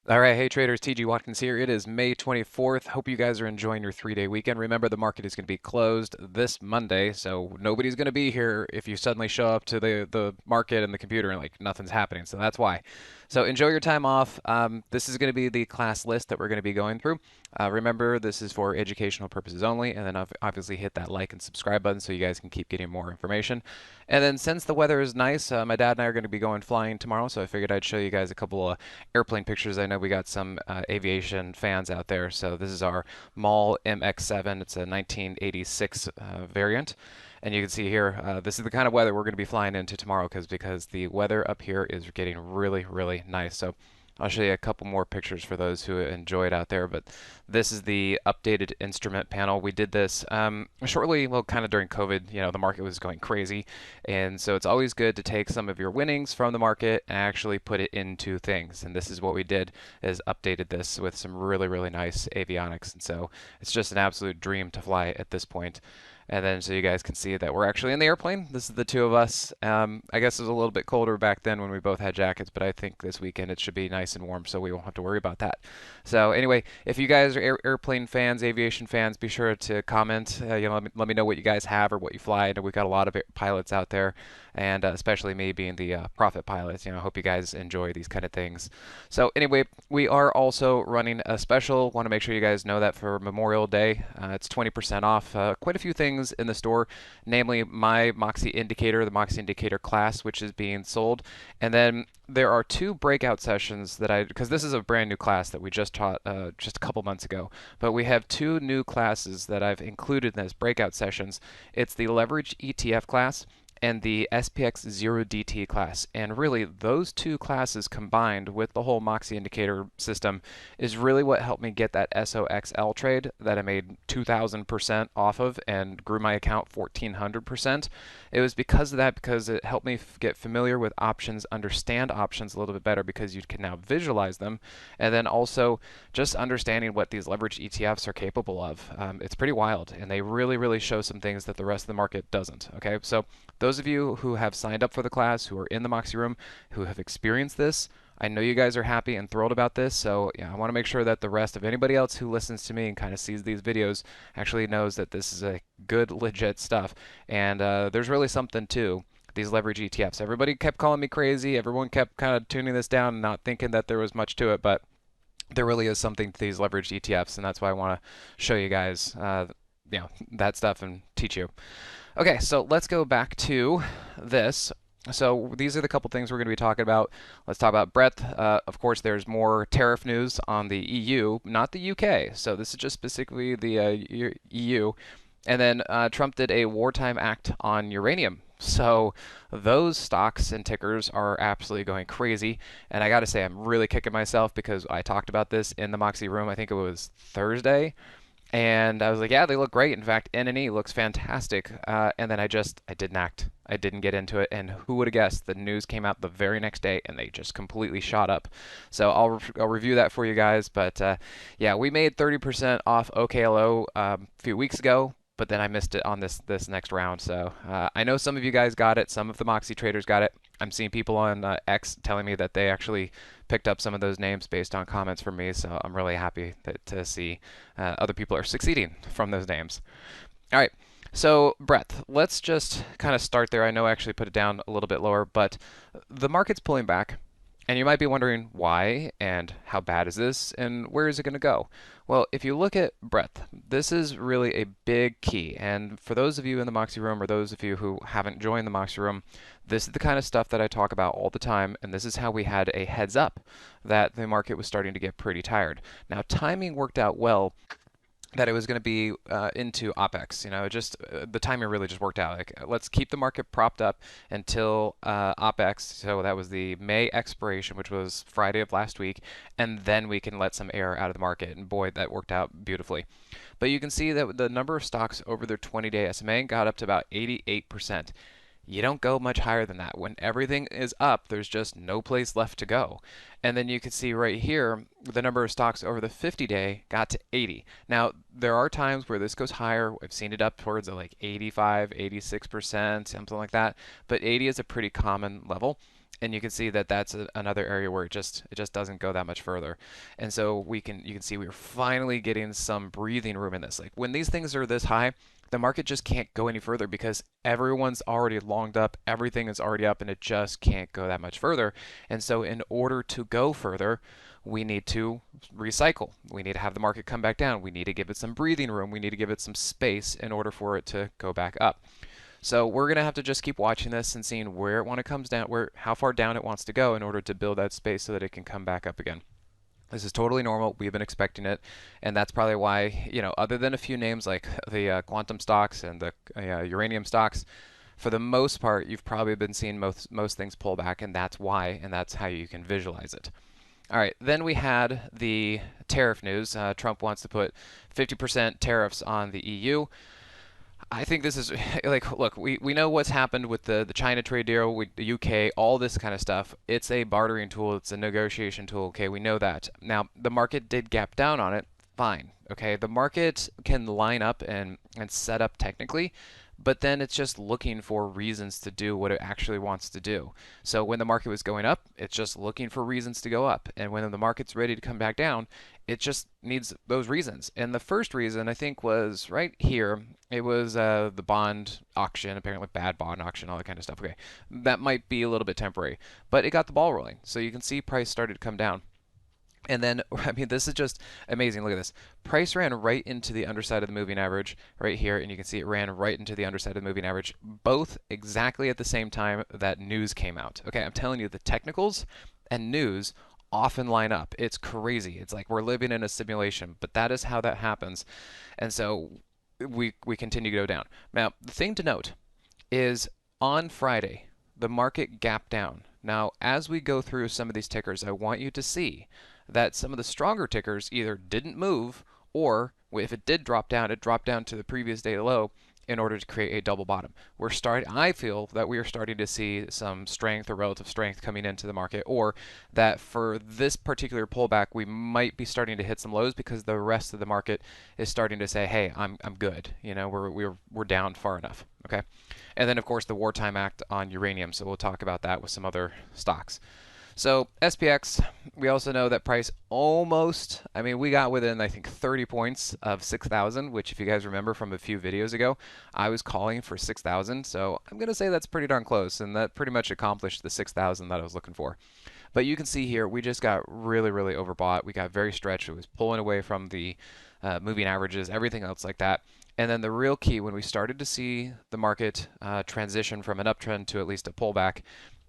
All right, hey traders, TG Watkins here. It is May 24th. Hope you guys are enjoying your 3-day weekend. Remember, the market is going to be closed this Monday, so nobody's going to be here if you suddenly show up to the market and the computer and like nothing's happening. So that's why. So enjoy your time off. This is going to be the class list that we're going to be going through. Remember, this is for educational purposes only, and then obviously hit that like and subscribe button so you guys can keep getting more information. And then since the weather is nice, my dad and I are going to be going flying tomorrow, so I figured I'd show you guys a couple of airplane pictures. I know we got some aviation fans out there. So this is our MAL MX-7. It's a 1986 variant. And you can see here, this is the kind of weather we're going to be flying into tomorrow because the weather up here is getting really, really nice. So I'll show you a couple more pictures for those who enjoy it out there, but this is the updated instrument panel. We did this shortly, well, kind of during COVID. The market was going crazy, and so it's always good to take some of your winnings from the market and actually put it into things. And this is what we did: is updated this with some really, really nice avionics. And so it's just an absolute dream to fly at this point. And then so you guys can see that we're actually in the airplane. This is the two of us. I guess it was a little bit colder back then when we both had jackets, but I think this weekend it should be nice and warm, so we won't have to worry about that. So anyway, if you guys are airplane fans, aviation fans, be sure to comment. Let me know what you guys have or what you fly. I know we've got a lot of pilots out there, and especially me being the profit pilot. I hope you guys enjoy these kind of things. So anyway, we are also running a special. Want to make sure you guys know that for Memorial Day, it's 20% off. Quite a few things in the store, namely my Moxie Indicator, the Moxie Indicator class, which is being sold. And then there are two breakout sessions because this is a brand new class that we just taught just a couple months ago, but we have two new classes that I've included in this breakout sessions. It's the Leverage ETF class and the SPX 0DT class. And really, those two classes combined with the whole Moxie indicator system is really what helped me get that SOXL trade that I made 2,000% off of and grew my account 1,400%. It was because of that, because it helped me get familiar with options, understand options a little bit better because you can now visualize them, and then also just understanding what these leveraged ETFs are capable of. It's pretty wild, and they really, really show some things that the rest of the market doesn't. Okay, so those of you who have signed up for the class, who are in the Moxie room, who have experienced this, I know you guys are happy and thrilled about this. So yeah, I want to make sure that the rest of anybody else who listens to me and kind of sees these videos actually knows that this is a good, legit stuff. And there's really something to these leverage ETFs. Everybody kept calling me crazy. Everyone kept kind of tuning this down and not thinking that there was much to it, but there really is something to these leveraged ETFs, and that's why I want to show you guys, that stuff and teach you. Okay, so let's go back to this. So these are the couple things we're going to be talking about. Let's talk about breadth. Of course, there's more tariff news on the EU, not the UK. So this is just specifically the EU. And then Trump did a wartime act on uranium. So those stocks and tickers are absolutely going crazy. And I got to say, I'm really kicking myself because I talked about this in the Moxie room. I think it was Thursday. And I was like, yeah, they look great. In fact, NNE looks fantastic. And then I didn't act. I didn't get into it. And who would have guessed? The news came out the very next day, and they just completely shot up. So I'll review that for you guys. But yeah, we made 30% off OKLO a few weeks ago, but then I missed it on this next round. So I know some of you guys got it. Some of the Moxie traders got it. I'm seeing people on X telling me that they actually picked up some of those names based on comments from me. So I'm really happy to see other people are succeeding from those names. All right. So breadth. Let's just kind of start there. I know I actually put it down a little bit lower, but the market's pulling back. And you might be wondering why and how bad is this and where is it going to go? Well, if you look at breadth, this is really a big key. And for those of you in the Moxie room or those of you who haven't joined the Moxie room, this is the kind of stuff that I talk about all the time. And this is how we had a heads up that the market was starting to get pretty tired. Now, timing worked out well that it was going to be into OPEX. The timing really just worked out. Like, let's keep the market propped up until OPEX. So that was the May expiration, which was Friday of last week, and then we can let some air out of the market. And boy, that worked out beautifully. But you can see that the number of stocks over their 20-day SMA got up to about 88%. You don't go much higher than that. When everything is up, there's just no place left to go. And then you can see right here, the number of stocks over the 50-day got to 80. Now, there are times where this goes higher. I've seen it up towards like 85, 86%, something like that. But 80 is a pretty common level. And you can see that that's another area where it just doesn't go that much further. And so you can see we're finally getting some breathing room in this. Like when these things are this high, the market just can't go any further because everyone's already longed up, everything is already up, and it just can't go that much further. And so in order to go further, we need to recycle. We need to have the market come back down. We need to give it some breathing room. We need to give it some space in order for it to go back up. So we're going to have to just keep watching this and seeing where it comes down, how far down it wants to go in order to build that space so that it can come back up again. This is totally normal. We've been expecting it, and that's probably why, other than a few names like the quantum stocks and the uranium stocks, for the most part, you've probably been seeing most things pull back, and that's why, and that's how you can visualize it. All right, then we had the tariff news. Trump wants to put 50% tariffs on the EU. I think this is like, look, we know what's happened with the China trade deal, with the UK, all this kind of stuff. It's a bartering tool, it's a negotiation tool. Okay, we know that. Now, the market did gap down on it. Fine. Okay, the market can line up and set up technically, but then it's just looking for reasons to do what it actually wants to do. So when the market was going up, it's just looking for reasons to go up. And when the market's ready to come back down, it just needs those reasons. And the first reason I think was right here. It was the bond auction, apparently bad bond auction, all that kind of stuff. Okay, that might be a little bit temporary, but it got the ball rolling. So you can see price started to come down. And then, I mean, this is just amazing. Look at this. Price ran right into the underside of the moving average right here, and you can see it ran right into the underside of the moving average, both exactly at the same time that news came out. Okay, I'm telling you, the technicals and news often line up. It's crazy. It's like we're living in a simulation, but that is how that happens. And so we continue to go down. Now, the thing to note is on Friday, the market gapped down. Now, as we go through some of these tickers, I want you to see that some of the stronger tickers either didn't move, or if it did drop down, it dropped down to the previous day low in order to create a double bottom. I feel that we are starting to see some strength or relative strength coming into the market, or that for this particular pullback, we might be starting to hit some lows because the rest of the market is starting to say, hey, I'm good. We're down far enough. Okay. And then of course the wartime act on uranium. So we'll talk about that with some other stocks. So SPX, we also know that price almost, I mean, we got within, I think, 30 points of 6,000, which if you guys remember from a few videos ago, I was calling for 6,000. So I'm going to say that's pretty darn close, and that pretty much accomplished the 6,000 that I was looking for. But you can see here, we just got really, really overbought. We got very stretched. It was pulling away from the moving averages, everything else like that. And then the real key, when we started to see the market transition from an uptrend to at least a pullback,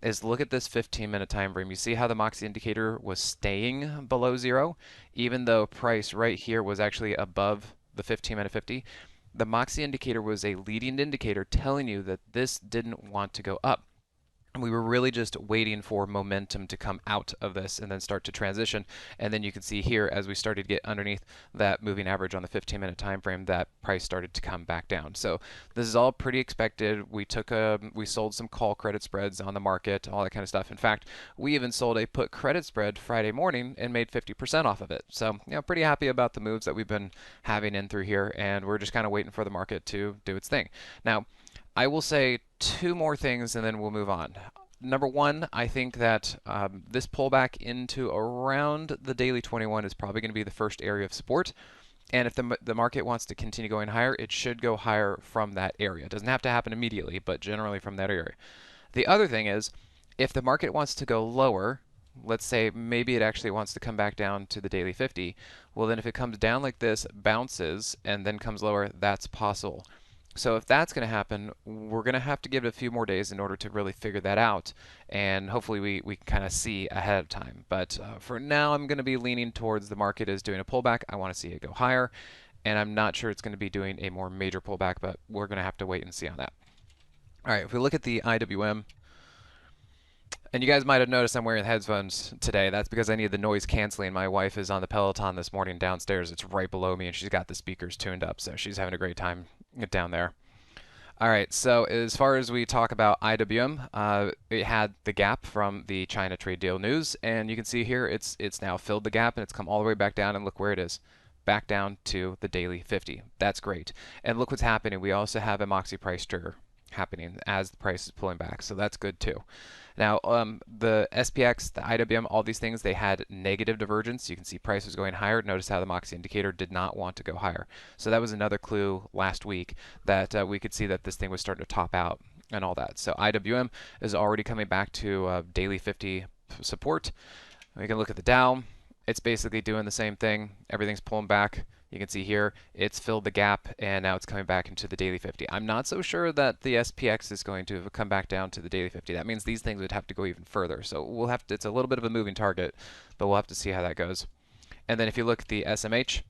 is look at this 15-minute time frame. You see how the Moxie indicator was staying below zero, even though price right here was actually above the 15-minute 50. The Moxie indicator was a leading indicator telling you that this didn't want to go up. We were really just waiting for momentum to come out of this and then start to transition. And then you can see here, as we started to get underneath that moving average on the 15-minute time frame, that price started to come back down. So this is all pretty expected. We sold some call credit spreads on the market, all that kind of stuff. In fact, we even sold a put credit spread Friday morning and made 50% off of it. So, pretty happy about the moves that we've been having in through here, and we're just kind of waiting for the market to do its thing. Now, I will say two more things and then we'll move on. Number one, I think that this pullback into around the daily 21 is probably going to be the first area of support. And if the market wants to continue going higher, it should go higher from that area. It doesn't have to happen immediately, but generally from that area. The other thing is, if the market wants to go lower, let's say maybe it actually wants to come back down to the daily 50, well then if it comes down like this, bounces, and then comes lower, that's possible. So if that's going to happen, we're going to have to give it a few more days in order to really figure that out, and hopefully we can kind of see ahead of time. But for now, I'm going to be leaning towards the market is doing a pullback. I want to see it go higher, and I'm not sure it's going to be doing a more major pullback, but we're going to have to wait and see on that. All right, if we look at the IWM, and you guys might have noticed I'm wearing headphones today. That's because I need the noise canceling. My wife is on the Peloton this morning downstairs. It's right below me, and she's got the speakers tuned up, so she's having a great time down there. All right, so as far as we talk about IWM, it had the gap from the China trade deal news, and you can see here it's now filled the gap, and it's come all the way back down, and look where it is. Back down to the daily 50. That's great. And look what's happening. We also have a Moxie price trigger happening as the price is pulling back, so that's good too. Now, the SPX, the IWM, all these things, they had negative divergence. You can see price was going higher. Notice how the Moxie Indicator did not want to go higher. So that was another clue last week that we could see that this thing was starting to top out and all that. So IWM is already coming back to daily 50 support. We can look at the Dow. It's basically doing the same thing. Everything's pulling back. You can see here, it's filled the gap, and now it's coming back into the daily 50. I'm not so sure that the SPX is going to come back down to the daily 50. That means these things would have to go even further. So we'll have to, it's a little bit of a moving target, but we'll have to see how that goes. And then if you look at the SMH,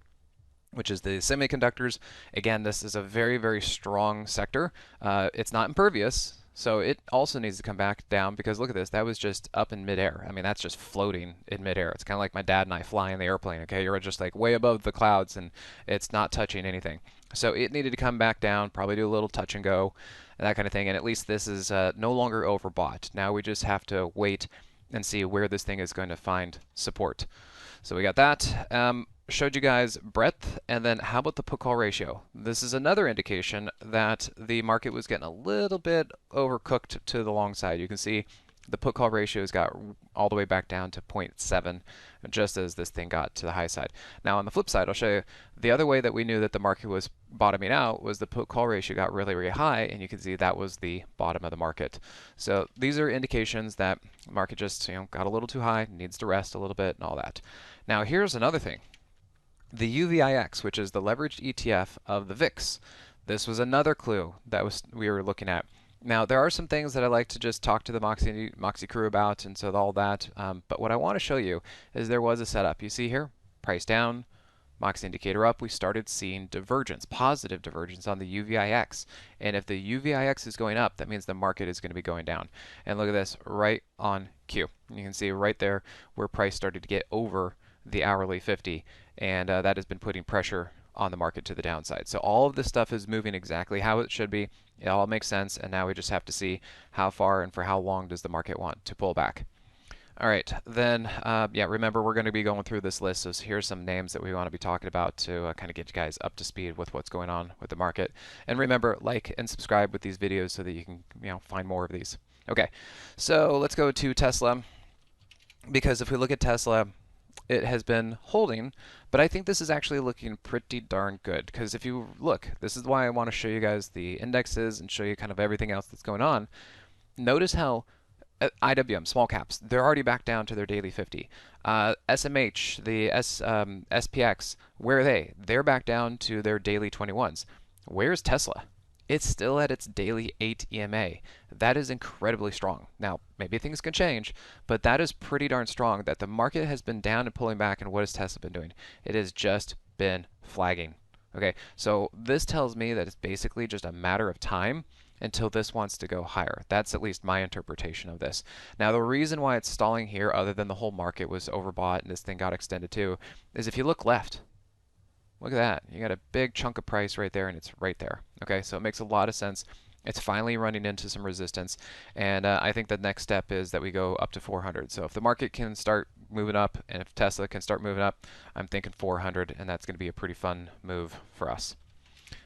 which is the semiconductors, again, this is a very, very strong sector. It's not impervious, so it also needs to come back down because look at this, that was just up in midair. I mean, that's just floating in midair. It's kind of like my dad and I flying the airplane, okay? You're just like way above the clouds and it's not touching anything. So it needed to come back down, probably do a little touch and go, and that kind of thing. And at least this is no longer overbought. Now we just have to wait and see where this thing is going to find support. So we got that. Showed you guys breadth, and then how about the put-call ratio? This is another indication that the market was getting a little bit overcooked to the long side. You can see the put-call ratios got all the way back down to 0.7 just as this thing got to the high side. Now on the flip side, I'll show you the other way that we knew that the market was bottoming out was the put-call ratio got really, really high, and you can see that was the bottom of the market. So these are indications that the market just got a little too high, needs to rest a little bit and all that. Now here's another thing. The UVIX, which is the leveraged ETF of the VIX. This was another clue that we were looking at. Now, there are some things that I like to just talk to the Moxie crew about, and so all that. But what I want to show you is there was a setup. You see here, price down, Moxie Indicator up. We started seeing divergence, positive divergence on the UVIX. And if the UVIX is going up, that means the market is going to be going down. And look at this, right on cue. You can see right there where price started to get over the hourly 50, and that has been putting pressure on the market to the downside. So all of this stuff is moving exactly how it should be. It all makes sense, and now we just have to see how far and for how long does the market want to pull back. All right, then, yeah, remember we're going to be going through this list, so here's some names that we want to be talking about to kind of get you guys up to speed with what's going on with the market. And remember, like and subscribe with these videos so that you can find more of these. Okay, so let's go to Tesla, because if we look at Tesla, it has been holding, but I think this is actually looking pretty darn good, because if you look, this is why I want to show you guys the indexes and show you kind of everything else that's going on. Notice how IWM, small caps, they're already back down to their daily 50. SMH, the SPX, where are they? They're back down to their daily 21s. Where's Tesla? It's still at its daily 8 EMA. That is incredibly strong. Now, maybe things can change, but that is pretty darn strong that the market has been down and pulling back, and what has Tesla been doing? It has just been flagging. Okay, so this tells me that it's basically just a matter of time until this wants to go higher. That's at least my interpretation of this. Now, the reason why it's stalling here, other than the whole market was overbought and this thing got extended too, is if you look left, look at that. You got a big chunk of price right there, and it's right there. Okay, so it makes a lot of sense. It's finally running into some resistance, and I think the next step is that we go up to 400. So if the market can start moving up, and if Tesla can start moving up, I'm thinking 400, and that's going to be a pretty fun move for us.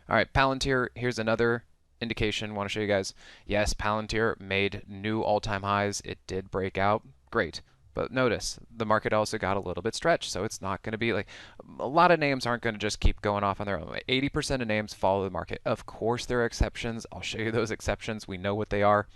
All right, Palantir, here's another indication I want to show you guys. Yes, Palantir made new all-time highs. It did break out. Great. But notice, the market also got a little bit stretched, so it's not going to be like, a lot of names aren't going to just keep going off on their own. 80% of names follow the market. Of course there are exceptions. I'll show you those exceptions. We know what they are.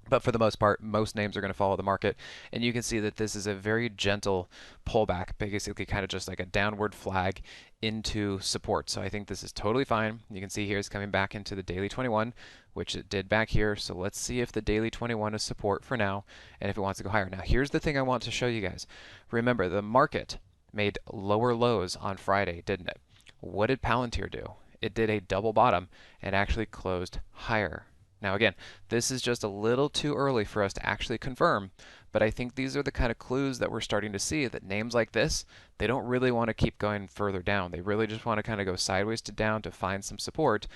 But for the most part, most names are going to follow the market. And you can see that this is a very gentle pullback, basically kind of just like a downward flag into support. So I think this is totally fine. You can see here it's coming back into the daily 21, which it did back here. So let's see if the daily 21 is support for now, and if it wants to go higher. Now, here's the thing I want to show you guys. Remember, the market made lower lows on Friday, didn't it? What did Palantir do? It did a double bottom and actually closed higher. Now again, this is just a little too early for us to actually confirm, but I think these are the kind of clues that we're starting to see, that names like this, they don't really want to keep going further down. They really just want to kind of go sideways to down to find some support.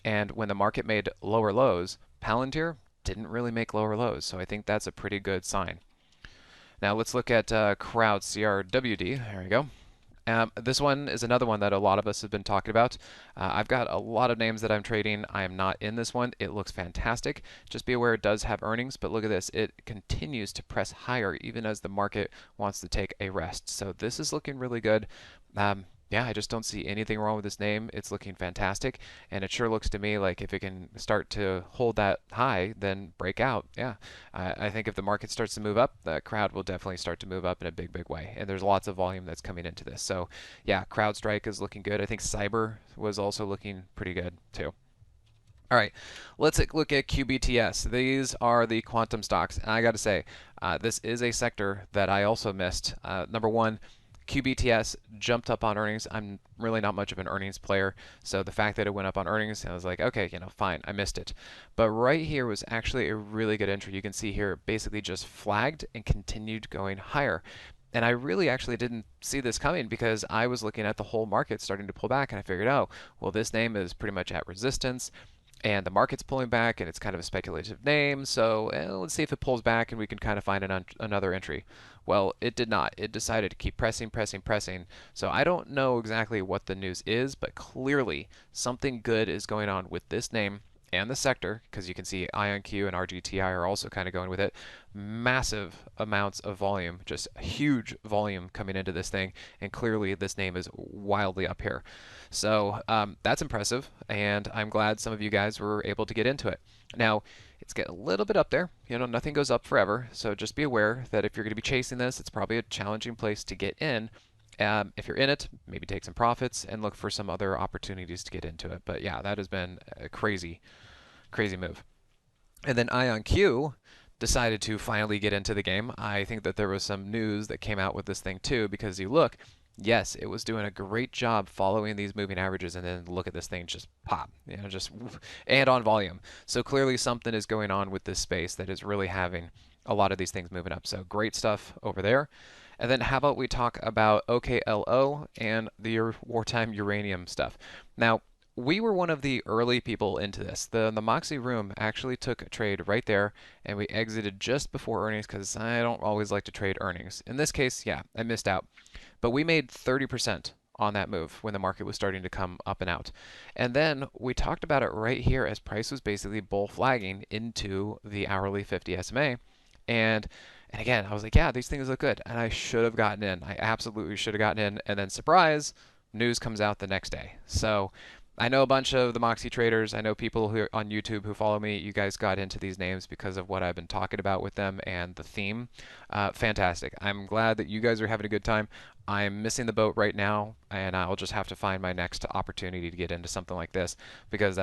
And when the market made lower lows, Palantir didn't really make lower lows, so I think that's a pretty good sign. Now let's look at crowd CRWD. There we go. This one is another one that a lot of us have been talking about. I've got a lot of names that I'm trading. I am not in this one. It looks fantastic. Just be aware it does have earnings, but look at this. It continues to press higher even as the market wants to take a rest. So this is looking really good. Yeah, I just don't see anything wrong with this name. It's looking fantastic, and it sure looks to me like if it can start to hold that high, then break out. Yeah, I think if the market starts to move up, the crowd will definitely start to move up in a big, big way. And there's lots of volume that's coming into this. So yeah, CrowdStrike is looking good. I think Cyber was also looking pretty good too. All right, let's look at QBTS. These are the quantum stocks. And I got to say, this is a sector that I also missed. Number one, QBTS jumped up on earnings. I'm really not much of an earnings player, so the fact that it went up on earnings, I was like, okay, fine, I missed it. But right here was actually a really good entry. You can see here, it basically just flagged and continued going higher. And I really actually didn't see this coming because I was looking at the whole market starting to pull back, and I figured, oh, well, this name is pretty much at resistance and the market's pulling back and it's kind of a speculative name, so let's see if it pulls back and we can kind of find another entry. Well, it did not. It decided to keep pressing, pressing, pressing. So I don't know exactly what the news is, but clearly something good is going on with this name and the sector, because you can see IonQ and RGTI are also kind of going with it. Massive amounts of volume, just huge volume coming into this thing, and clearly this name is wildly up here. So that's impressive, and I'm glad some of you guys were able to get into it. Now, it's getting a little bit up there. Nothing goes up forever, so just be aware that if you're going to be chasing this, it's probably a challenging place to get in. If you're in it, maybe take some profits and look for some other opportunities to get into it. But yeah, that has been a crazy, crazy move. And then IonQ decided to finally get into the game. I think that there was some news that came out with this thing too, because you look, yes, it was doing a great job following these moving averages, and then look at this thing just pop, just and on volume. So clearly something is going on with this space that is really having a lot of these things moving up. So great stuff over there. And then how about we talk about OKLO and the wartime uranium stuff. Now, we were one of the early people into this. The Moxie room actually took a trade right there, and we exited just before earnings because I don't always like to trade earnings. In this case, yeah, I missed out. But we made 30% on that move when the market was starting to come up and out. And then we talked about it right here as price was basically bull flagging into the hourly 50 SMA. And again, I was like, yeah, these things look good. And I should have gotten in. I absolutely should have gotten in. And then surprise, news comes out the next day. So I know a bunch of the Moxie traders. I know people who are on YouTube who follow me. You guys got into these names because of what I've been talking about with them and the theme. Fantastic. I'm glad that you guys are having a good time. I'm missing the boat right now, and I'll just have to find my next opportunity to get into something like this because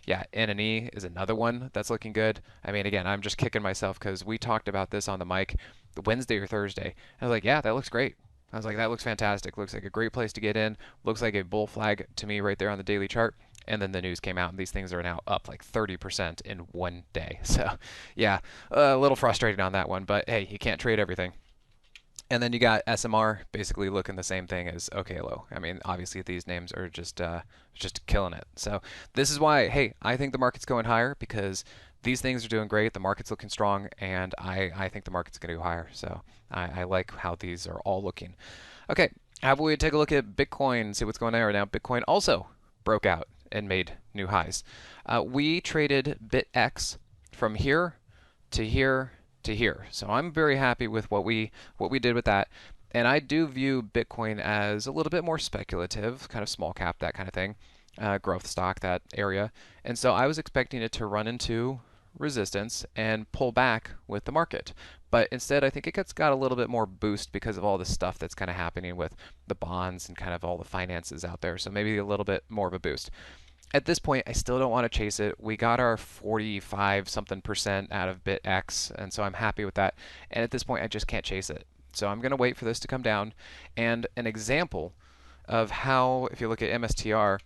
yeah, N&E is another one that's looking good. I mean, again, I'm just kicking myself because we talked about this on the mic Wednesday or Thursday. I was like, yeah, that looks great. I was like, that looks fantastic. Looks like a great place to get in. Looks like a bull flag to me right there on the daily chart. And then the news came out, and these things are now up like 30% in one day. So, yeah, a little frustrating on that one. But hey, you can't trade everything. And then you got SMR basically looking the same thing as OKLO. I mean, obviously these names are just killing it. So this is why, hey, I think the market's going higher because these things are doing great. The market's looking strong, and I think the market's going to go higher. So I like how these are all looking. Okay, how about we take a look at Bitcoin, see what's going on right now. Bitcoin also broke out and made new highs. We traded BitX from here to here to here. So I'm very happy with what we did with that. And I do view Bitcoin as a little bit more speculative, kind of small cap, that kind of thing, growth stock, that area. And so I was expecting it to run into resistance and pull back with the market. But instead, I think it got a little bit more boost because of all the stuff that's kind of happening with the bonds and kind of all the finances out there. So maybe a little bit more of a boost. At this point, I still don't want to chase it. We got our 45 something percent out of BitX, and so I'm happy with that. And at this point, I just can't chase it. So I'm going to wait for this to come down. And an example of how, if you look at MSTR,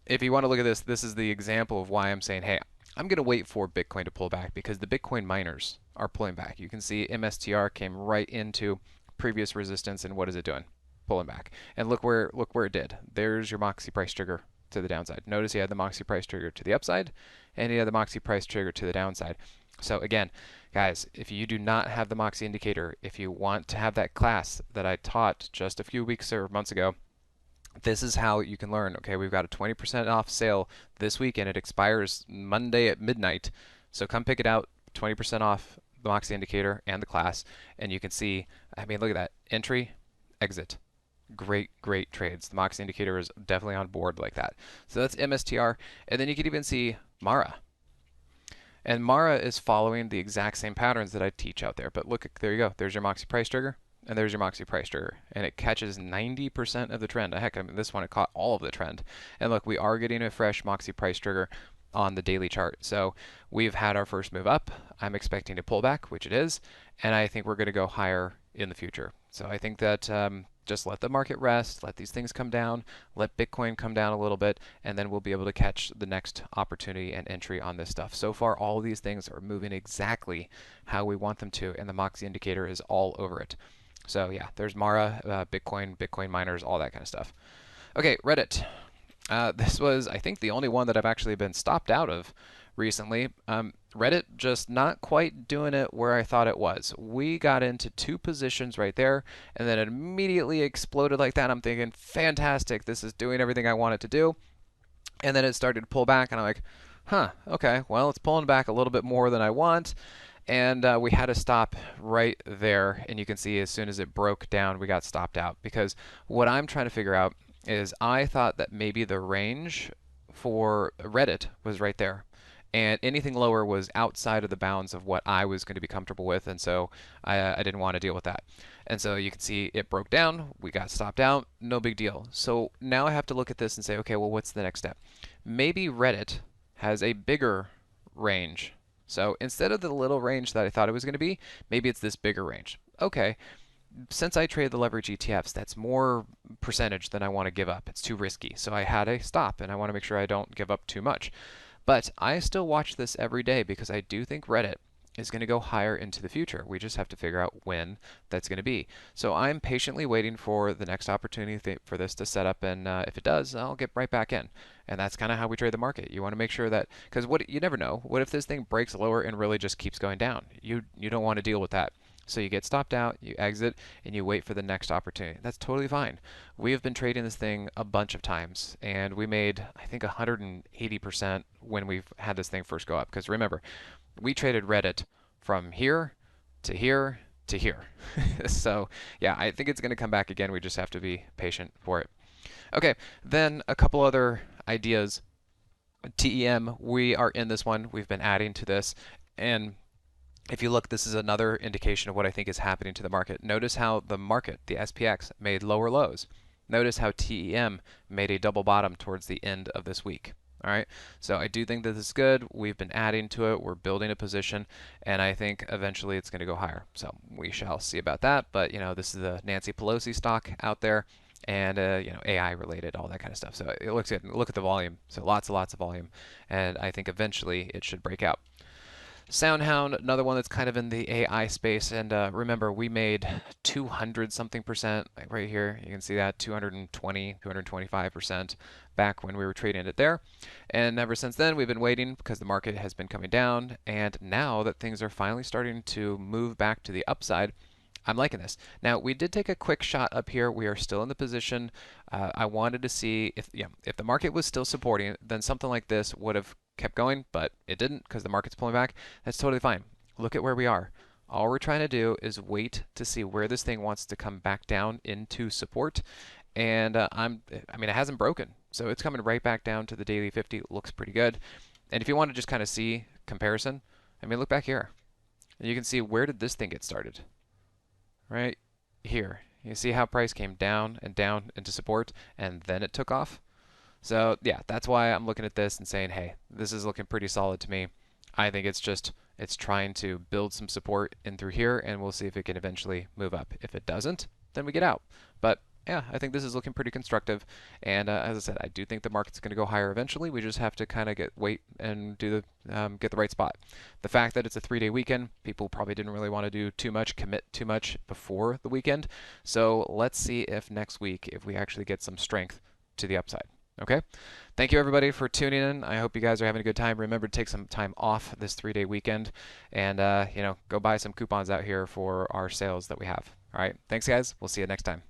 if you want to look at this, this is the example of why I'm saying, hey, I'm going to wait for Bitcoin to pull back because the Bitcoin miners are pulling back. You can see MSTR came right into previous resistance, and what is it doing? Pulling back. And look where it did. There's your Moxie price trigger to the downside. Notice he had the Moxie price trigger to the upside, and he had the Moxie price trigger to the downside. So again, guys, if you do not have the Moxie indicator, if you want to have that class that I taught just a few weeks or months ago, this is how you can learn. Okay, we've got a 20% off sale this week and it expires Monday at midnight. So come pick it out, 20% off the Moxie indicator and the class, and you can see, I mean, look at that. Entry, exit. Great, great trades. The Moxie indicator is definitely on board like that. So that's MSTR. And then you can even see Mara. And Mara is following the exact same patterns that I teach out there. But look, there you go. There's your Moxie price trigger, and there's your Moxie price trigger. And it catches 90% of the trend. Heck, I mean, this one, it caught all of the trend. And look, we are getting a fresh Moxie price trigger on the daily chart. So we've had our first move up. I'm expecting to pull back, which it is. And I think we're going to go higher in the future. So I think that just let the market rest, let these things come down, let Bitcoin come down a little bit, and then we'll be able to catch the next opportunity and entry on this stuff. So far, all of these things are moving exactly how we want them to, and the Moxie indicator is all over it. So yeah, there's Mara, Bitcoin, Bitcoin miners, all that kind of stuff. Okay, Reddit. This was, I think, the only one that I've actually been stopped out of recently. Reddit just not quite doing it where I thought it was. We got into 2 positions right there, and then it immediately exploded like that. I'm thinking, fantastic, this is doing everything I want it to do. And then it started to pull back, and I'm like, huh, okay, well, it's pulling back a little bit more than I want. And we had to stop right there. And you can see as soon as it broke down, we got stopped out. Because what I'm trying to figure out is I thought that maybe the range for Reddit was right there. And anything lower was outside of the bounds of what I was going to be comfortable with. And so I didn't want to deal with that. And so you can see it broke down. We got stopped out. No big deal. So now I have to look at this and say, okay, well, what's the next step? Maybe Reddit has a bigger range. So instead of the little range that I thought it was going to be, maybe it's this bigger range. Okay, since I trade the leverage ETFs, that's more percentage than I want to give up. It's too risky. So I had a stop, and I want to make sure I don't give up too much. But I still watch this every day because I do think Reddit is going to go higher into the future. We just have to figure out when that's going to be. So I'm patiently waiting for the next opportunity for this to set up, and if it does, I'll get right back in. And that's kind of how we trade the market. You want to make sure that, because what you never know, what if this thing breaks lower and really just keeps going down? You don't want to deal with that. So you get stopped out, you exit, and you wait for the next opportunity. That's totally fine. We have been trading this thing a bunch of times, and we made, I think, 180% when we've had this thing first go up. Because remember, we traded Reddit from here to here to here. So yeah, I think it's going to come back again. We just have to be patient for it. Okay, then a couple other ideas. TEM, we are in this one. We've been adding to this. And if you look, this is another indication of what I think is happening to the market. Notice how the market, the SPX, made lower lows. Notice how TEM made a double bottom towards the end of this week. All right, so I do think that this is good. We've been adding to it. We're building a position, and I think eventually it's going to go higher. So we shall see about that. But you know, this is the Nancy Pelosi stock out there, and you know, AI related, all that kind of stuff. So it looks good. Look at the volume. So lots and lots of volume, and I think eventually it should break out. SoundHound, another one that's kind of in the AI space. And remember, we made 200 something percent, like right here. You can see that 220, 225% back when we were trading it there. And ever since then, we've been waiting because the market has been coming down. And now that things are finally starting to move back to the upside, I'm liking this. Now, we did take a quick shot up here. We are still in the position. I wanted to see if the market was still supporting, then something like this would have kept going, but it didn't because the market's pulling back. That's totally fine. Look at where we are. All we're trying to do is wait to see where this thing wants to come back down into support. And I mean, it hasn't broken, so it's coming right back down to the daily 50. Looks pretty good. And if you want to just kind of see comparison, I mean, look back here. And you can see, where did this thing get started? Right here. You see how price came down and down into support, and then it took off? So yeah, that's why I'm looking at this and saying, hey, this is looking pretty solid to me. I think it's trying to build some support in through here, and we'll see if it can eventually move up. If it doesn't, then we get out. But yeah, I think this is looking pretty constructive. And as I said, I do think the market's going to go higher eventually. We just have to kind of wait and do get the right spot. The fact that it's a 3-day weekend, people probably didn't really want to do too much, commit too much before the weekend. So let's see if next week, if we actually get some strength to the upside. Okay. Thank you everybody for tuning in. I hope you guys are having a good time. Remember to take some time off this 3-day weekend and go buy some coupons out here for our sales that we have. All right. Thanks guys. We'll see you next time.